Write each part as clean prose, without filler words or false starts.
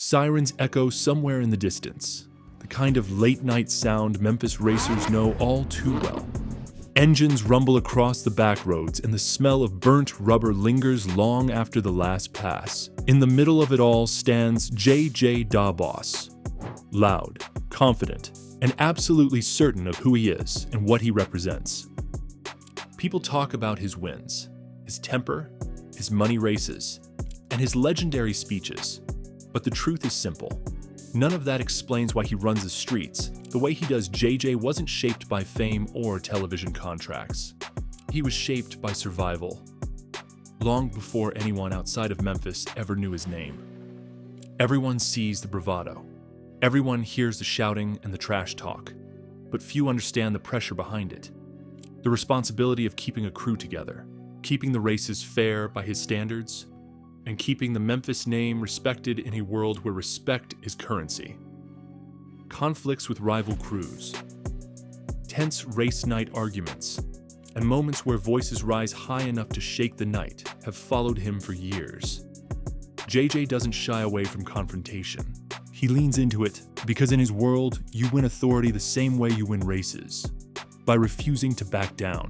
Sirens echo somewhere in the distance, the kind of late-night sound Memphis racers know all too well. Engines rumble across the back roads, and the smell of burnt rubber lingers long after the last pass. In the middle of it all stands J.J. Boss, loud, confident, and absolutely certain of who he is and what he represents. People talk about his wins, his temper, his money races, and his legendary speeches. But the truth is simple. None of that explains why he runs the streets. The way he does, JJ wasn't shaped by fame or television contracts. He was shaped by survival, long before anyone outside of Memphis ever knew his name. Everyone sees the bravado. Everyone hears the shouting and the trash talk, but few understand the pressure behind it. The responsibility of keeping a crew together, keeping the races fair by his standards, and keeping the Memphis name respected in a world where respect is currency. Conflicts with rival crews, tense race night arguments, and moments where voices rise high enough to shake the night have followed him for years. JJ doesn't shy away from confrontation. He leans into it because in his world, you win authority the same way you win races, by refusing to back down.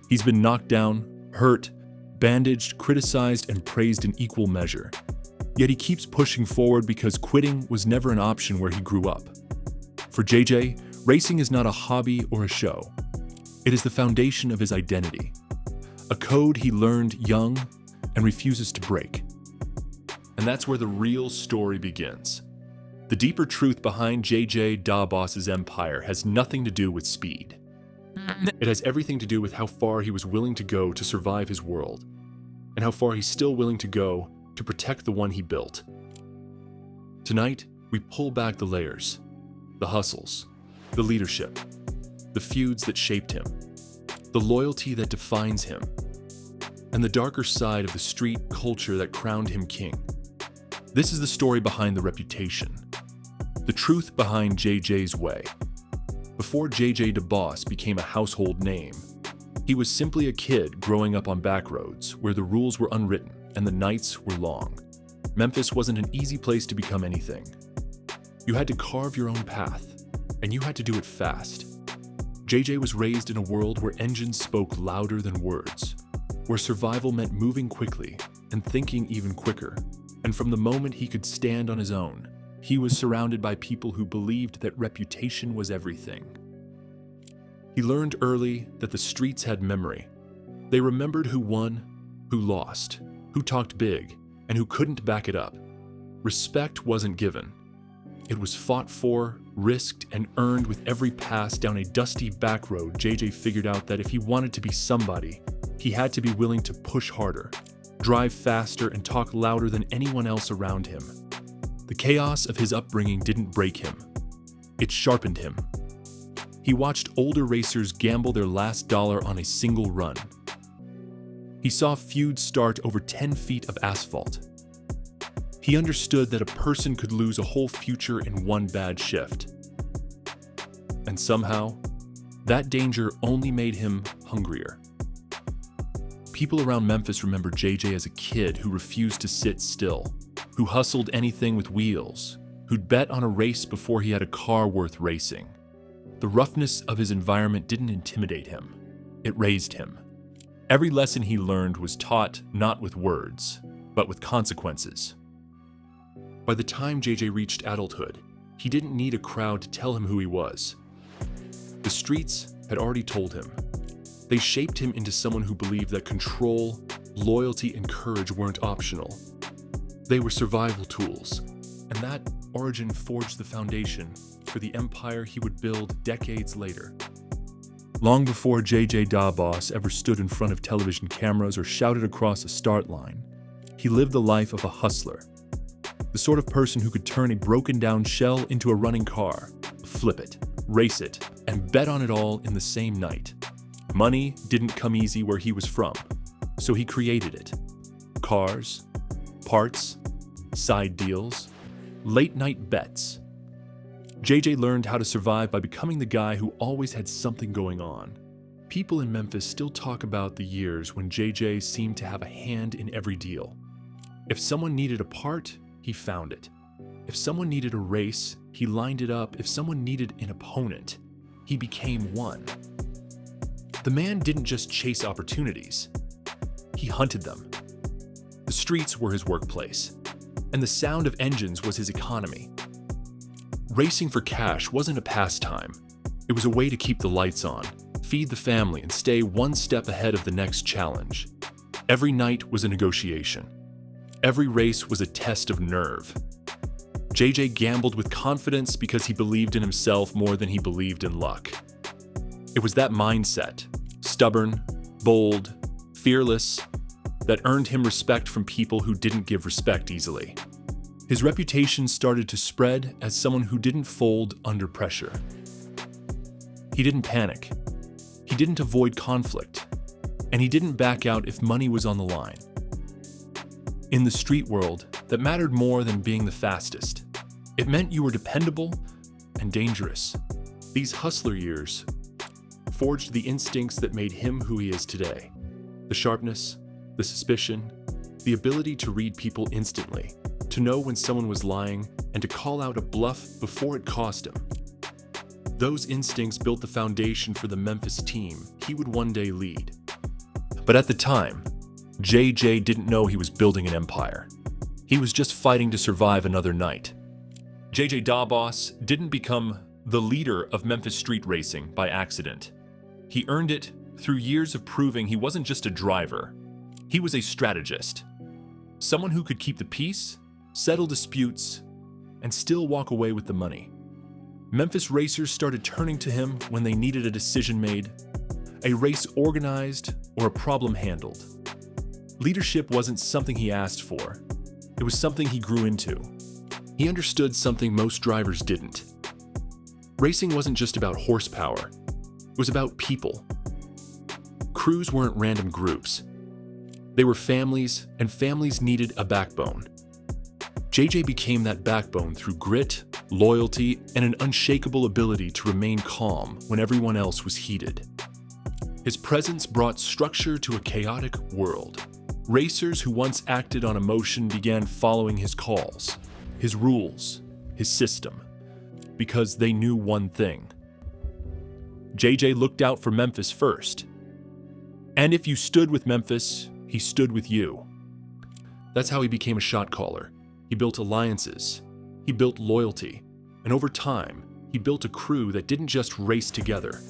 He's been knocked down, hurt, bandaged, criticized, and praised in equal measure. Yet he keeps pushing forward because quitting was never an option where he grew up. For JJ, racing is not a hobby or a show. It is the foundation of his identity, a code he learned young and refuses to break. And that's where the real story begins. The deeper truth behind JJ Boss's empire has nothing to do with speed. It has everything to do with how far he was willing to go to survive his world, and how far he's still willing to go to protect the one he built. Tonight, we pull back the layers, the hustles, the leadership, the feuds that shaped him, the loyalty that defines him, and the darker side of the street culture that crowned him king. This is the story behind the reputation, the truth behind JJ's way. Before JJ Boss became a household name, he was simply a kid growing up on back roads where the rules were unwritten and the nights were long. Memphis wasn't an easy place to become anything. You had to carve your own path, and you had to do it fast. JJ was raised in a world where engines spoke louder than words, where survival meant moving quickly and thinking even quicker. And from the moment he could stand on his own, he was surrounded by people who believed that reputation was everything. He learned early that the streets had memory. They remembered who won, who lost, who talked big, and who couldn't back it up. Respect wasn't given. It was fought for, risked, and earned with every pass down a dusty back road. JJ figured out that if he wanted to be somebody, he had to be willing to push harder, drive faster, and talk louder than anyone else around him. The chaos of his upbringing didn't break him. It sharpened him. He watched older racers gamble their last dollar on a single run. He saw feuds start over 10 feet of asphalt. He understood that a person could lose a whole future in one bad shift. And somehow, that danger only made him hungrier. People around Memphis remember JJ as a kid who refused to sit still, who hustled anything with wheels, who'd bet on a race before he had a car worth racing. The roughness of his environment didn't intimidate him. It raised him. Every lesson he learned was taught not with words, but with consequences. By the time JJ reached adulthood, he didn't need a crowd to tell him who he was. The streets had already told him. They shaped him into someone who believed that control, loyalty, and courage weren't optional. They were survival tools, and that origin forged the foundation for the empire he would build decades later. Long before JJ Boss ever stood in front of television cameras or shouted across a start line, he lived the life of a hustler, the sort of person who could turn a broken-down shell into a running car, flip it, race it, and bet on it all in the same night. Money didn't come easy where he was from, so he created it. Cars, parts, side deals, late-night bets. JJ learned how to survive by becoming the guy who always had something going on. People in Memphis still talk about the years when JJ seemed to have a hand in every deal. If someone needed a part, he found it. If someone needed a race, he lined it up. If someone needed an opponent, he became one. The man didn't just chase opportunities, he hunted them. The streets were his workplace, and the sound of engines was his economy. Racing for cash wasn't a pastime. It was a way to keep the lights on, feed the family, and stay one step ahead of the next challenge. Every night was a negotiation. Every race was a test of nerve. JJ gambled with confidence because he believed in himself more than he believed in luck. It was that mindset, stubborn, bold, fearless, that earned him respect from people who didn't give respect easily. His reputation started to spread as someone who didn't fold under pressure. He didn't panic. He didn't avoid conflict. And he didn't back out if money was on the line. In the street world, that mattered more than being the fastest. It meant you were dependable and dangerous. These hustler years forged the instincts that made him who he is today. The sharpness, the suspicion, the ability to read people instantly, to know when someone was lying, and to call out a bluff before it cost him. Those instincts built the foundation for the Memphis team he would one day lead. But at the time, JJ didn't know he was building an empire. He was just fighting to survive another night. JJ Dawboss didn't become the leader of Memphis street racing by accident. He earned it through years of proving he wasn't just a driver. He was a strategist. Someone who could keep the peace, settle disputes, and still walk away with the money. Memphis racers started turning to him when they needed a decision made, a race organized, or a problem handled. Leadership wasn't something he asked for. It was something he grew into. He understood something most drivers didn't. Racing wasn't just about horsepower. It was about people. Crews weren't random groups. They were families, and families needed a backbone. JJ became that backbone through grit, loyalty, and an unshakable ability to remain calm when everyone else was heated. His presence brought structure to a chaotic world. Racers who once acted on emotion began following his calls, his rules, his system, because they knew one thing. JJ looked out for Memphis first. And if you stood with Memphis, he stood with you. That's how he became a shot caller. He built alliances. He built loyalty. And over time, he built a crew that didn't just race together.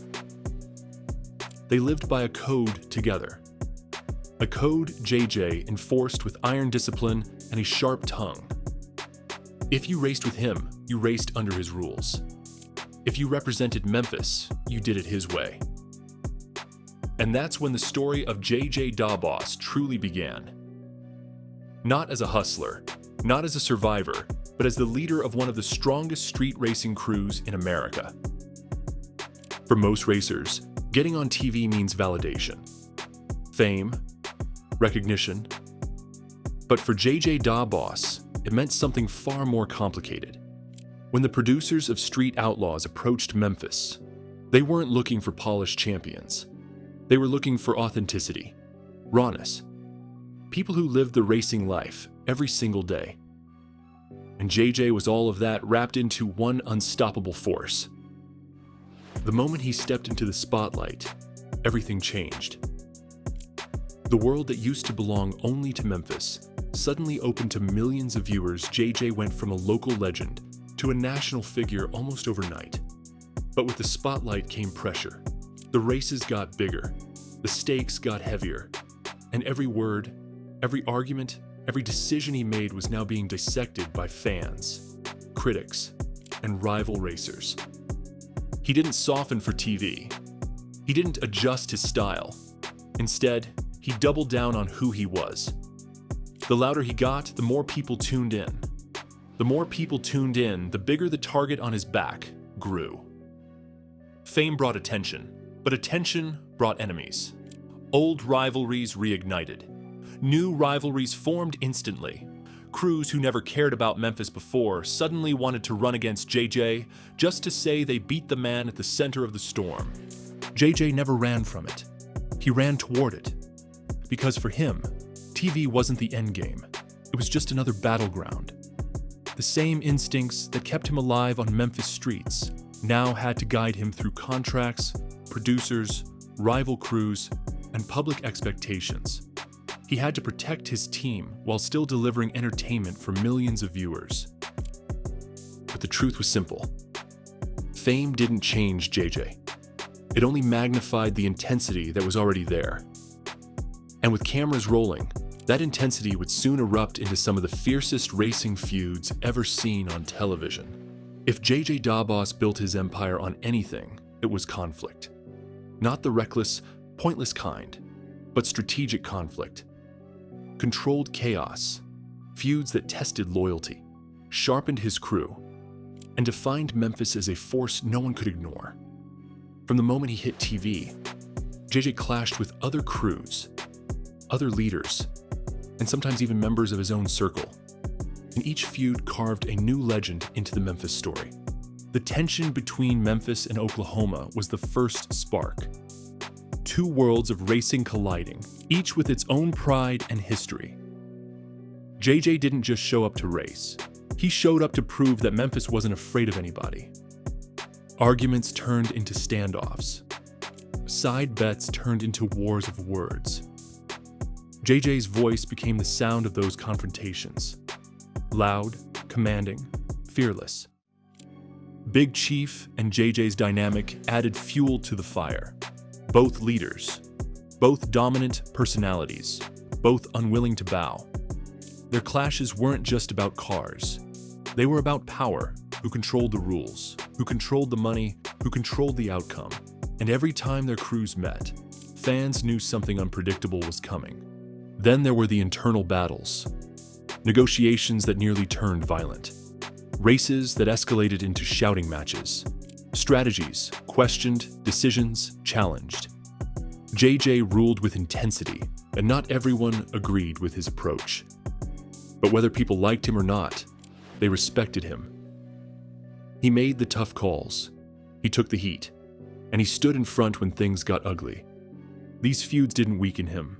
They lived by a code together. A code JJ enforced with iron discipline and a sharp tongue. If you raced with him, you raced under his rules. If you represented Memphis, you did it his way. And that's when the story of JJ Dawboss truly began. Not as a hustler, not as a survivor, but as the leader of one of the strongest street racing crews in America. For most racers, getting on TV means validation, fame, recognition. But for JJ Dawboss, it meant something far more complicated. When the producers of Street Outlaws approached Memphis, they weren't looking for polished champions. They were looking for authenticity, rawness, people who lived the racing life every single day. And JJ was all of that wrapped into one unstoppable force. The moment he stepped into the spotlight, everything changed. The world that used to belong only to Memphis suddenly opened to millions of viewers. JJ went from a local legend to a national figure almost overnight. But with the spotlight came pressure. The races got bigger, the stakes got heavier, and every word, every argument, every decision he made was now being dissected by fans, critics, and rival racers. He didn't soften for TV. He didn't adjust his style. Instead, he doubled down on who he was. The louder he got, the more people tuned in. The more people tuned in, the bigger the target on his back grew. Fame brought attention, but attention brought enemies. Old rivalries reignited. New rivalries formed instantly. Crews who never cared about Memphis before suddenly wanted to run against JJ just to say they beat the man at the center of the storm. JJ never ran from it. He ran toward it. Because for him, TV wasn't the end game. It was just another battleground. The same instincts that kept him alive on Memphis streets now had to guide him through contracts, producers, rival crews, and public expectations. He had to protect his team while still delivering entertainment for millions of viewers. But the truth was simple. Fame didn't change JJ. It only magnified the intensity that was already there. And with cameras rolling, that intensity would soon erupt into some of the fiercest racing feuds ever seen on television. If JJ Dawboss built his empire on anything, it was conflict. Not the reckless, pointless kind, but strategic conflict. Controlled chaos, feuds that tested loyalty, sharpened his crew, and defined Memphis as a force no one could ignore. From the moment he hit TV, JJ clashed with other crews, other leaders, and sometimes even members of his own circle. And each feud carved a new legend into the Memphis story. The tension between Memphis and Oklahoma was the first spark. Two worlds of racing colliding, each with its own pride and history. JJ didn't just show up to race. He showed up to prove that Memphis wasn't afraid of anybody. Arguments turned into standoffs. Side bets turned into wars of words. JJ's voice became the sound of those confrontations. Loud, commanding, fearless. Big Chief and JJ's dynamic added fuel to the fire. Both leaders, both dominant personalities, both unwilling to bow. Their clashes weren't just about cars. They were about power, who controlled the rules, who controlled the money, who controlled the outcome. And every time their crews met, fans knew something unpredictable was coming. Then there were the internal battles, negotiations that nearly turned violent, races that escalated into shouting matches, strategies questioned, decisions challenged. JJ ruled with intensity, and not everyone agreed with his approach. But whether people liked him or not, they respected him. He made the tough calls, he took the heat, and he stood in front when things got ugly. These feuds didn't weaken him.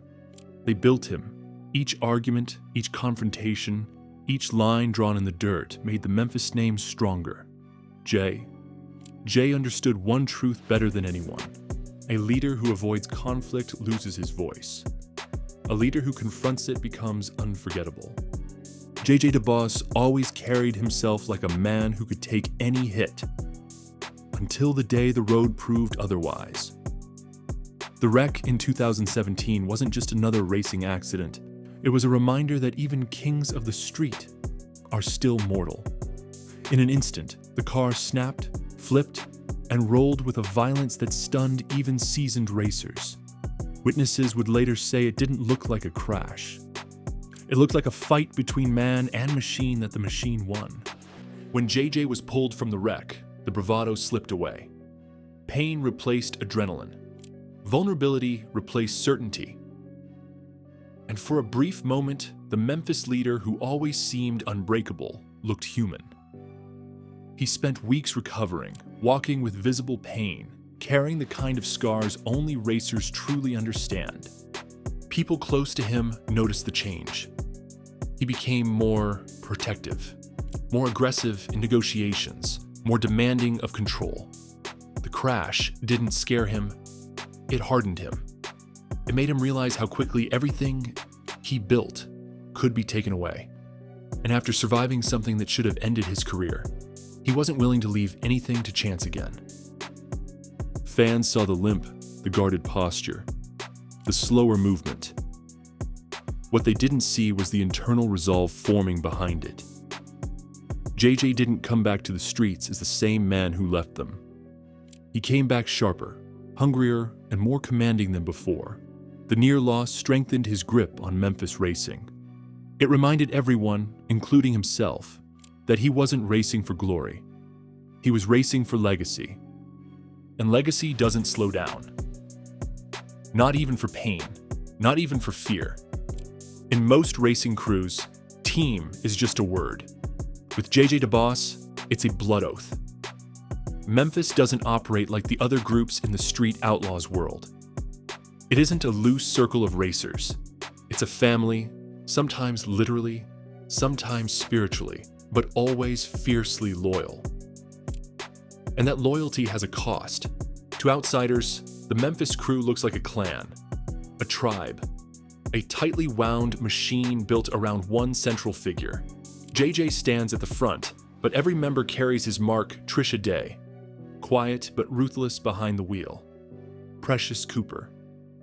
They built him. Each argument, each confrontation, each line drawn in the dirt made the Memphis name stronger. Jay understood one truth better than anyone. A leader who avoids conflict loses his voice. A leader who confronts it becomes unforgettable. JJ Dawboss always carried himself like a man who could take any hit, until the day the road proved otherwise. The wreck in 2017 wasn't just another racing accident. It was a reminder that even kings of the street are still mortal. In an instant, the car snapped, flipped, and rolled with a violence that stunned even seasoned racers. Witnesses would later say it didn't look like a crash. It looked like a fight between man and machine that the machine won. When JJ was pulled from the wreck, the bravado slipped away. Pain replaced adrenaline. Vulnerability replaced certainty. And for a brief moment, the Memphis leader who always seemed unbreakable looked human. He spent weeks recovering, walking with visible pain, carrying the kind of scars only racers truly understand. People close to him noticed the change. He became more protective, more aggressive in negotiations, more demanding of control. The crash didn't scare him. It hardened him. It made him realize how quickly everything he built could be taken away. And after surviving something that should have ended his career, he wasn't willing to leave anything to chance again. Fans saw the limp, the guarded posture, the slower movement. What they didn't see was the internal resolve forming behind it. JJ didn't come back to the streets as the same man who left them. He came back sharper, hungrier, and more commanding than before. The near loss strengthened his grip on Memphis racing. It reminded everyone, including himself, that he wasn't racing for glory. He was racing for legacy. And legacy doesn't slow down. Not even for pain, not even for fear. In most racing crews, team is just a word. With JJ Dawboss, it's a blood oath. Memphis doesn't operate like the other groups in the Street Outlaws world. It isn't a loose circle of racers. It's a family, sometimes literally, sometimes spiritually, but always fiercely loyal. And that loyalty has a cost. To outsiders, the Memphis crew looks like a clan, a tribe, a tightly wound machine built around one central figure. JJ stands at the front, but every member carries his mark, Trisha Day, quiet but ruthless behind the wheel. Precious Cooper,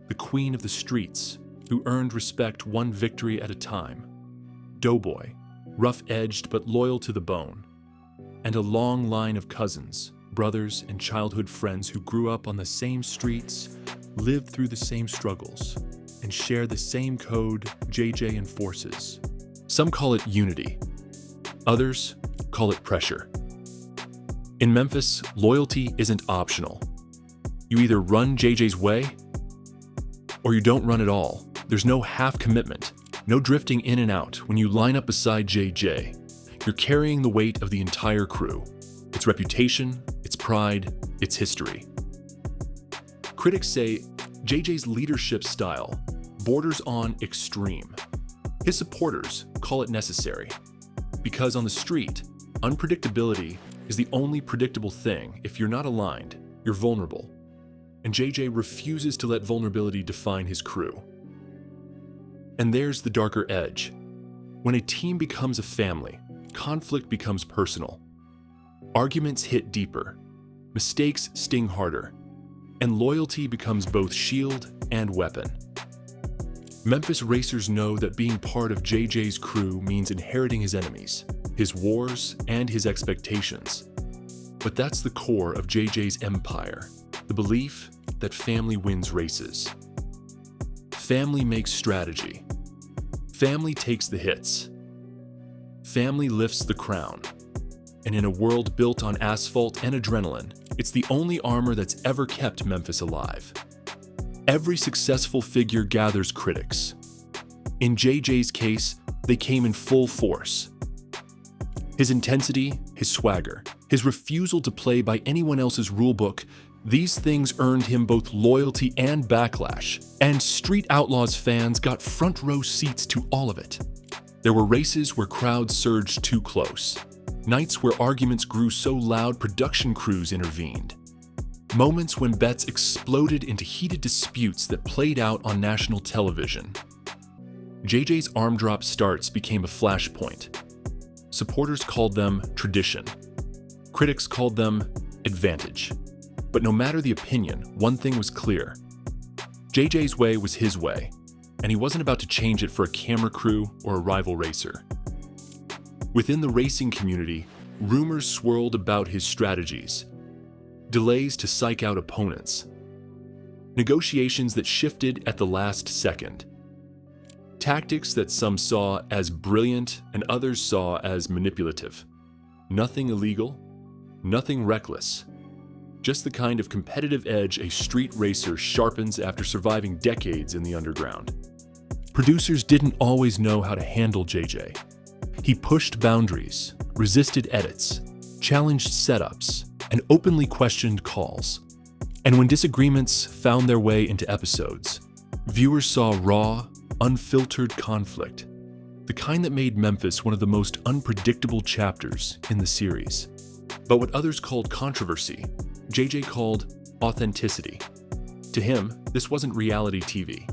the queen of the streets, who earned respect one victory at a time. Doughboy, rough-edged but loyal to the bone. And a long line of cousins, brothers, and childhood friends who grew up on the same streets, lived through the same struggles, and share the same code JJ enforces. Some call it unity. Others call it pressure. In Memphis, loyalty isn't optional. You either run JJ's way, or you don't run at all. There's no half commitment, no drifting in and out. When you line up beside JJ, you're carrying the weight of the entire crew, its reputation, its pride, its history. Critics say JJ's leadership style borders on extreme. His supporters call it necessary, because on the street, unpredictability is the only predictable thing. If you're not aligned, you're vulnerable. And JJ refuses to let vulnerability define his crew. And there's the darker edge. When a team becomes a family, conflict becomes personal. Arguments hit deeper, mistakes sting harder, and loyalty becomes both shield and weapon. Memphis racers know that being part of JJ's crew means inheriting his enemies, his wars, and his expectations. But that's the core of JJ's empire, the belief that family wins races. Family makes strategy. Family takes the hits. Family lifts the crown. And in a world built on asphalt and adrenaline, it's the only armor that's ever kept Memphis alive. Every successful figure gathers critics. In JJ's case, they came in full force. His intensity, his swagger, his refusal to play by anyone else's rulebook, these things earned him both loyalty and backlash, and Street Outlaws fans got front row seats to all of it. There were races where crowds surged too close, nights where arguments grew so loud production crews intervened, moments when bets exploded into heated disputes that played out on national television. JJ's arm drop starts became a flashpoint. Supporters called them tradition. Critics called them advantage. But no matter the opinion, one thing was clear. JJ's way was his way, and he wasn't about to change it for a camera crew or a rival racer. Within the racing community, rumors swirled about his strategies, delays to psych out opponents, negotiations that shifted at the last second, tactics that some saw as brilliant and others saw as manipulative. Nothing illegal, nothing reckless. Just the kind of competitive edge a street racer sharpens after surviving decades in the underground. Producers didn't always know how to handle JJ. He pushed boundaries, resisted edits, challenged setups, and openly questioned calls. And when disagreements found their way into episodes, viewers saw raw, unfiltered conflict, the kind that made Memphis one of the most unpredictable chapters in the series. But what others called controversy, JJ called authenticity. To him, this wasn't reality TV.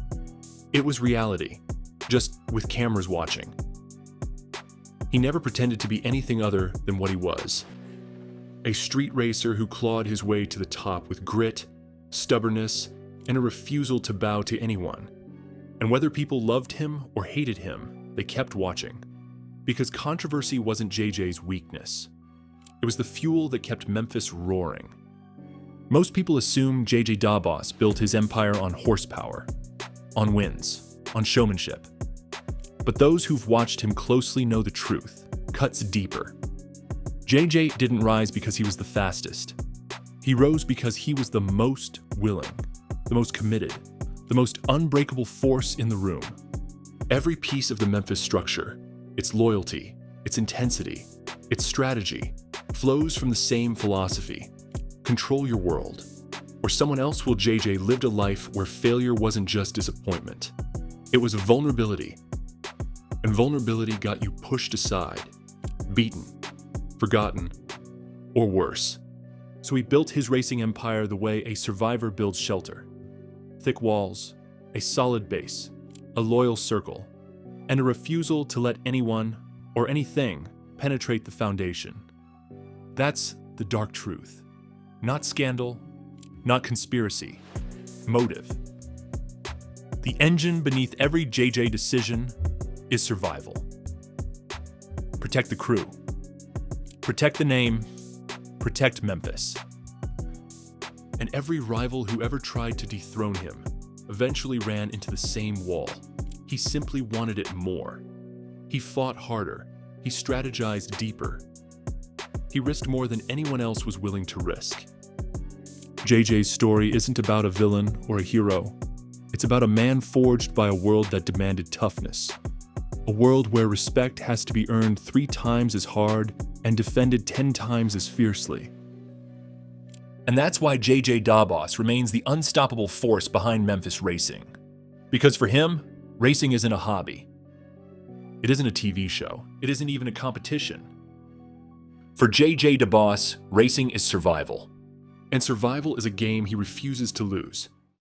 It was reality, just with cameras watching. He never pretended to be anything other than what he was. A street racer who clawed his way to the top with grit, stubbornness, and a refusal to bow to anyone. And whether people loved him or hated him, they kept watching. Because controversy wasn't JJ's weakness. It was the fuel that kept Memphis roaring. Most people assume JJ Dabos built his empire on horsepower, on wins, on showmanship. But those who've watched him closely know the truth, cuts deeper. JJ didn't rise because he was the fastest. He rose because he was the most willing, the most committed, the most unbreakable force in the room. Every piece of the Memphis structure, its loyalty, its intensity, its strategy, flows from the same philosophy. Control your world, or someone else will. JJ lived a life where failure wasn't just disappointment. It was vulnerability. And vulnerability got you pushed aside, beaten, forgotten, or worse. So he built his racing empire the way a survivor builds shelter. Thick walls, a solid base, a loyal circle, and a refusal to let anyone or anything penetrate the foundation. That's the dark truth. Not scandal, not conspiracy, motive. The engine beneath every JJ decision is survival. Protect the crew. Protect the name. Protect Memphis. And every rival who ever tried to dethrone him eventually ran into the same wall. He simply wanted it more. He fought harder. He strategized deeper. He risked more than anyone else was willing to risk. JJ's story isn't about a villain or a hero. It's about a man forged by a world that demanded toughness. A world where respect has to be earned 3 times as hard and defended 10 times as fiercely. And that's why JJ Dabos remains the unstoppable force behind Memphis racing. Because for him, racing isn't a hobby. It isn't a TV show. It isn't even a competition. For JJ Dabos, racing is survival. And survival is a game he refuses to lose.